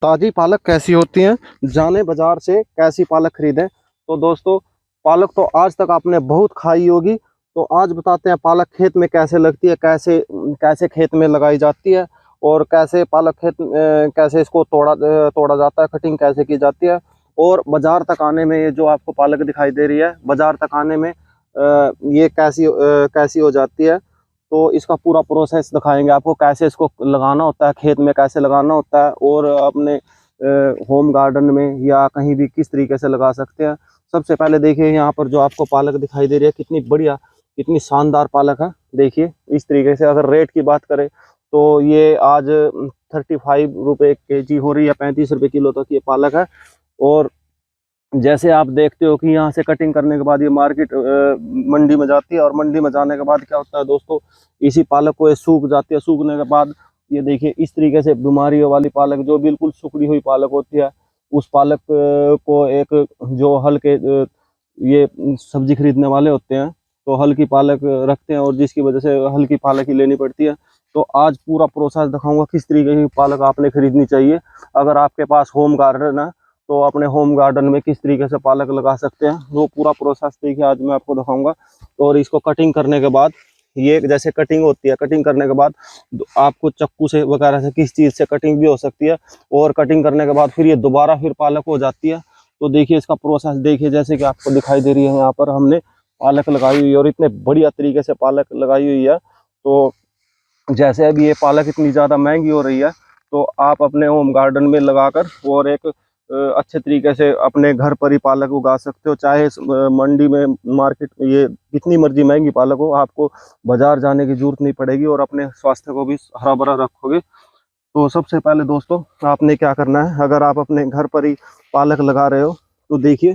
ताज़ी पालक कैसी होती है, जाने बाजार से कैसी पालक खरीदें। तो दोस्तों, पालक तो आज तक आपने बहुत खाई होगी। तो आज बताते हैं पालक खेत में कैसे लगती है, कैसे कैसे खेत में लगाई जाती है, और कैसे पालक कैसे इसको तोड़ा जाता है, कटिंग कैसे की जाती है। और बाजार तक आने में ये जो आपको पालक दिखाई दे रही है, बाजार तक आने में ये कैसी हो जाती है। तो इसका पूरा प्रोसेस दिखाएंगे आपको, कैसे इसको लगाना होता है, खेत में कैसे लगाना होता है, और अपने होम गार्डन में या कहीं भी किस तरीके से लगा सकते हैं। सबसे पहले देखिए, यहाँ पर जो आपको पालक दिखाई दे रही है, कितनी बढ़िया, कितनी शानदार पालक है। देखिए इस तरीके से। अगर रेट की बात करें तो ये आज 35 रुपये kg हो रही है, 35 रुपये किलो तक ये पालक है। और जैसे आप देखते हो कि यहाँ से कटिंग करने के बाद ये मार्केट मंडी में जाती है, और मंडी में जाने के बाद क्या होता है दोस्तों, इसी पालक को ये सूख जाती है। सूखने के बाद ये देखिए इस तरीके से बीमारियों वाली पालक, जो बिल्कुल सुखड़ी हुई पालक होती है, उस पालक को एक जो हल्के ये सब्जी खरीदने वाले होते हैं तो हल्की पालक रखते हैं, और जिसकी वजह से हल्की पालक ही लेनी पड़ती है। तो आज पूरा प्रोसेस दिखाऊंगा किस तरीके की पालक आपने खरीदनी चाहिए। अगर आपके पास होम गार्डन है तो अपने होम गार्डन में किस तरीके से पालक लगा सकते हैं, वो पूरा प्रोसेस देखिए आज मैं आपको दिखाऊंगा। और इसको कटिंग करने के बाद, ये जैसे कटिंग होती है, कटिंग करने के बाद आपको चक्कू से वगैरह से किस चीज़ से कटिंग भी हो सकती है, और कटिंग करने के बाद फिर ये दोबारा फिर पालक हो जाती है। तो देखिए इसका प्रोसेस देखिए, जैसे कि आपको दिखाई दे रही है, यहाँ पर हमने पालक लगाई हुई है, और इतने बढ़िया तरीके से पालक लगाई हुई है। तो जैसे अभी ये पालक इतनी ज़्यादा महंगी हो रही है, तो आप अपने होम गार्डन में लगाकर और एक अच्छे तरीके से अपने घर पर ही पालक उगा सकते हो। चाहे मंडी में, मार्केट में ये कितनी मर्जी महंगी पालक हो, आपको बाजार जाने की जरूरत नहीं पड़ेगी, और अपने स्वास्थ्य को भी हरा भरा रखोगे। तो सबसे पहले दोस्तों, आपने क्या करना है, अगर आप अपने घर पर ही पालक लगा रहे हो तो देखिए,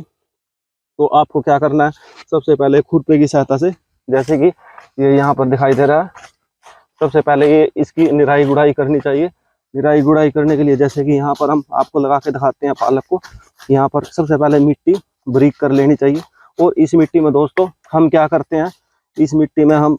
तो आपको क्या करना है, सबसे पहले खुरपे की सहायता से, जैसे कि ये यहाँ पर दिखाई दे रहा है, सबसे पहले ये इसकी निराई गुड़ाई करनी चाहिए। निराई गुड़ाई करने के लिए जैसे कि यहाँ पर हम आपको लगा के दिखाते हैं पालक को। यहाँ पर सबसे पहले मिट्टी बारीक कर लेनी चाहिए, और इस मिट्टी में दोस्तों हम क्या करते हैं, इस मिट्टी में हम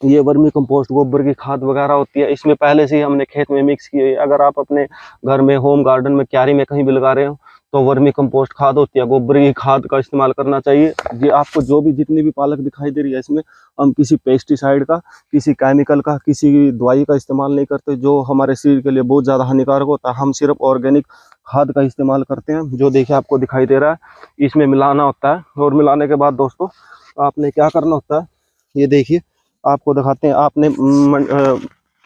ये वर्मी कंपोस्ट, गोबर की खाद वगैरह होती है, इसमें पहले से ही हमने खेत में मिक्स की है। अगर आप अपने घर में, होम गार्डन में, क्यारी में कहीं भी लगा रहे हो तो वर्मी कंपोस्ट खाद होती है, गोबर की खाद का इस्तेमाल करना चाहिए। ये आपको जो भी जितनी भी पालक दिखाई दे रही है, इसमें हम किसी पेस्टिसाइड का, किसी केमिकल का, किसी दवाई का इस्तेमाल नहीं करते, जो हमारे शरीर के लिए बहुत ज़्यादा हानिकारक होता है। हम सिर्फ ऑर्गेनिक खाद का इस्तेमाल करते हैं, जो देखिए आपको दिखाई दे रहा है, इसमें मिलाना होता है। और मिलाने के बाद दोस्तों आपने क्या करना होता है, ये देखिए आपको दिखाते हैं। आपने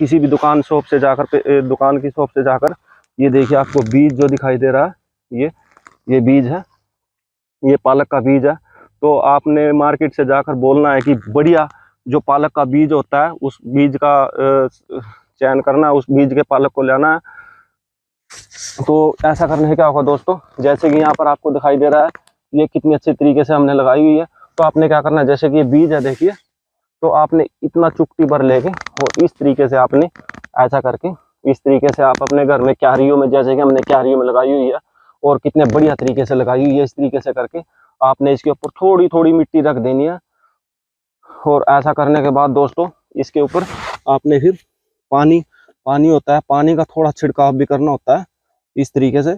किसी भी दुकान शॉप से जाकर, दुकान की शॉप से जाकर, ये देखिए आपको बीज जो दिखाई दे रहा है, ये बीज है, ये पालक का बीज है। तो आपने मार्केट से जाकर बोलना है कि बढ़िया जो पालक का बीज होता है, उस बीज का चयन करना है, उस बीज के पालक को लेना है। तो ऐसा करने से क्या होगा दोस्तों, जैसे कि यहाँ पर आपको दिखाई दे रहा है, ये कितनी अच्छे तरीके से हमने लगाई हुई है। तो आपने क्या करना है, जैसे कि ये बीज है देखिए, तो आपने इतना चुटकी भर लेके, और इस तरीके से आपने ऐसा करके, इस तरीके से आप अपने घर में क्यारियों में, जैसे कि हमने क्यारियों में लगाई हुई है, और कितने बढ़िया तरीके से लगाई हुई है, इस तरीके से करके आपने इसके ऊपर थोड़ी थोड़ी मिट्टी रख देनी है। और ऐसा करने के बाद दोस्तों, इसके ऊपर आपने फिर पानी होता है, पानी का थोड़ा छिड़काव भी करना होता है, इस तरीके से।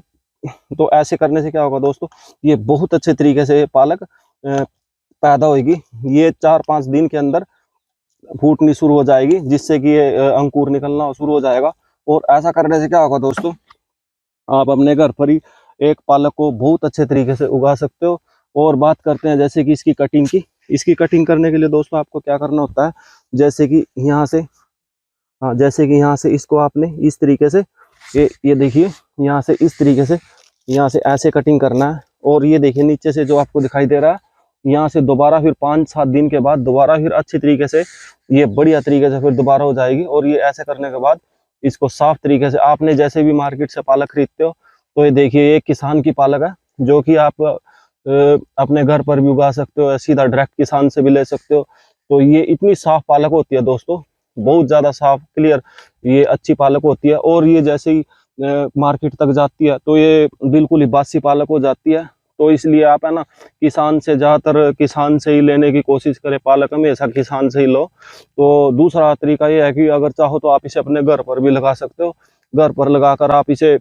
तो ऐसे करने से क्या होगा दोस्तों, ये बहुत अच्छे तरीके से पालक पैदा होगी। ये 4-5 दिन के अंदर फूटनी शुरू हो जाएगी, जिससे कि ये अंकुर निकलना शुरू हो जाएगा। और ऐसा करने से क्या होगा दोस्तों, आप अपने घर पर ही एक पालक को बहुत अच्छे तरीके से उगा सकते हो। और बात करते हैं जैसे कि इसकी कटिंग की। इसकी कटिंग करने के लिए दोस्तों आपको क्या करना होता है, जैसे कि यहाँ से, हाँ, जैसे कि यहाँ से इसको आपने इस तरीके से, ये देखिए, यहाँ से इस तरीके से, यहाँ से ऐसे कटिंग करना है। और ये देखिए नीचे से जो आपको दिखाई दे रहा है, यहाँ से दोबारा फिर 5-7 दिन के बाद दोबारा फिर अच्छी तरीके से, ये बढ़िया तरीके से फिर दोबारा हो जाएगी। और ये ऐसे करने के बाद इसको साफ तरीके से, आपने जैसे भी मार्केट से पालक खरीदते हो, तो ये देखिए ये किसान की पालक है, जो कि आप अपने घर पर भी उगा सकते हो, सीधा डायरेक्ट किसान से भी ले सकते हो। तो ये इतनी साफ पालक होती है दोस्तों, बहुत ज़्यादा साफ क्लियर, ये अच्छी पालक होती है। और ये जैसे ही मार्केट तक जाती है तो ये बिल्कुल ही बासी पालक हो जाती है। तो इसलिए आप, है ना, किसान से, ज़्यादातर किसान से ही लेने की कोशिश करें पालक, हमेशा किसान से ही लो। तो दूसरा तरीका ये है कि अगर चाहो तो आप इसे अपने घर पर भी लगा सकते हो। घर पर लगाकर आप इसे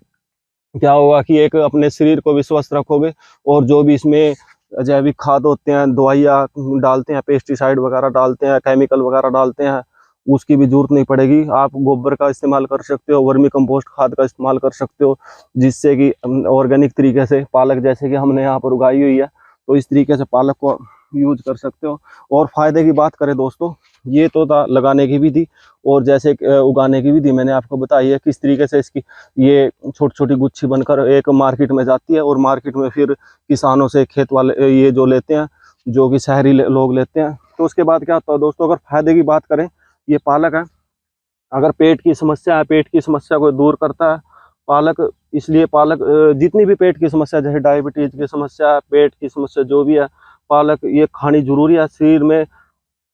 क्या होगा कि एक अपने शरीर को भी स्वस्थ रखोगे, और जो भी इसमें जैविक खाद होते हैं, दवाइयाँ डालते हैं, पेस्टिसाइड वगैरह डालते हैं, केमिकल वगैरह डालते हैं, उसकी भी जरूरत नहीं पड़ेगी। आप गोबर का इस्तेमाल कर सकते हो, वर्मी कंपोस्ट खाद का इस्तेमाल कर सकते हो, जिससे कि ऑर्गेनिक तरीके से पालक जैसे कि हमने यहाँ पर उगाई हुई है, तो इस तरीके से पालक को यूज कर सकते हो। और फायदे की बात करें दोस्तों, ये तो था लगाने की विधि, और जैसे उगाने की विधि मैंने आपको बताई है किस तरीके से इसकी ये छोटी छोटी गुच्छी बनकर एक मार्केट में जाती है, और मार्केट में फिर किसानों से खेत वाले ये जो लेते हैं, जो कि शहरी लोग लेते हैं। तो उसके बाद क्या होता है दोस्तों, अगर फायदे की बात करें, ये पालक है, अगर पेट की समस्या है, पेट की समस्या को दूर करता है पालक। इसलिए पालक जितनी भी पेट की समस्या, जैसे डायबिटीज की समस्या, पेट की समस्या जो भी है, पालक ये खानी जरूरी है। शरीर में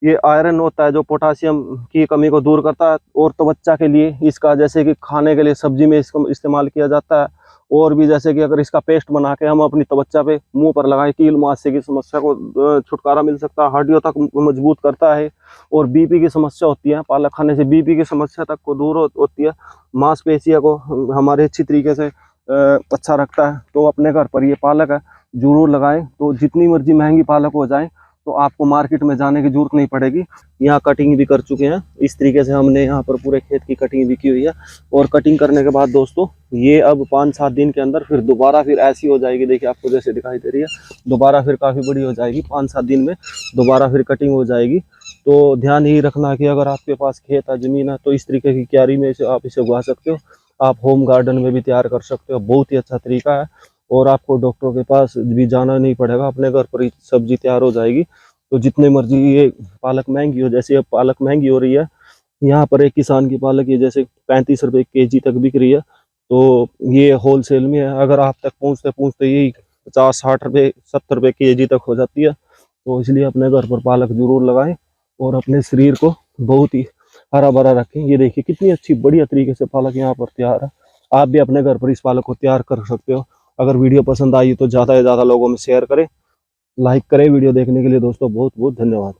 ये आयरन होता है जो पोटासियम की कमी को दूर करता है। और त्वचा के लिए इसका, जैसे कि खाने के लिए सब्जी में इसका इस्तेमाल किया जाता है। और भी जैसे कि अगर इसका पेस्ट बना के हम अपनी त्वचा पे, मुंह पर लगाएं, कील मुहासे की समस्या को छुटकारा मिल सकता है, हड्डियों तक मजबूत करता है। और बीपी की समस्या होती है, पालक खाने से बीपी की समस्या तक को दूर होती है। मांसपेशियों को हमारे अच्छी तरीके से अच्छा रखता है। तो अपने घर पर ये पालक है, जरूर लगाएं। तो जितनी मर्जी महंगी पालक हो जाए, तो आपको मार्केट में जाने की जरूरत नहीं पड़ेगी। यहाँ कटिंग भी कर चुके हैं, इस तरीके से हमने यहाँ पर पूरे खेत की कटिंग भी की हुई है। और कटिंग करने के बाद दोस्तों, ये अब 5-7 दिन के अंदर फिर दोबारा फिर ऐसी हो जाएगी। देखिए आपको जैसे दिखाई दे रही है, दोबारा फिर काफ़ी बड़ी हो जाएगी। 5-7 दिन में दोबारा फिर कटिंग हो जाएगी। तो ध्यान यही रखना कि अगर आपके पास खेत है, ज़मीन है, तो इस तरीके की क्यारी में आप इसे उगा सकते हो। आप होम गार्डन में भी तैयार कर सकते हो, बहुत ही अच्छा तरीका है। और आपको डॉक्टरों के पास भी जाना नहीं पड़ेगा, अपने घर पर ही सब्जी तैयार हो जाएगी। तो जितने मर्जी ये पालक महंगी हो, जैसे अब पालक महंगी हो रही है, यहाँ पर एक किसान की पालक ये जैसे 35 रुपए केजी तक बिक रही है। तो ये होलसेल में है, अगर आप तक पहुँचते पहुँचते यही 50-60 रुपये 70 रुपये केजी तक हो जाती है। तो इसलिए अपने घर पर पालक जरूर लगाएं, और अपने शरीर को बहुत ही हरा भरा रखें। ये देखिए कितनी अच्छी बढ़िया तरीके से पालक यहाँ पर तैयार है। आप भी अपने घर पर इस पालक को तैयार कर सकते हो। अगर वीडियो पसंद आई तो ज़्यादा से ज़्यादा लोगों में शेयर करें, लाइक करें। वीडियो देखने के लिए दोस्तों बहुत बहुत धन्यवाद।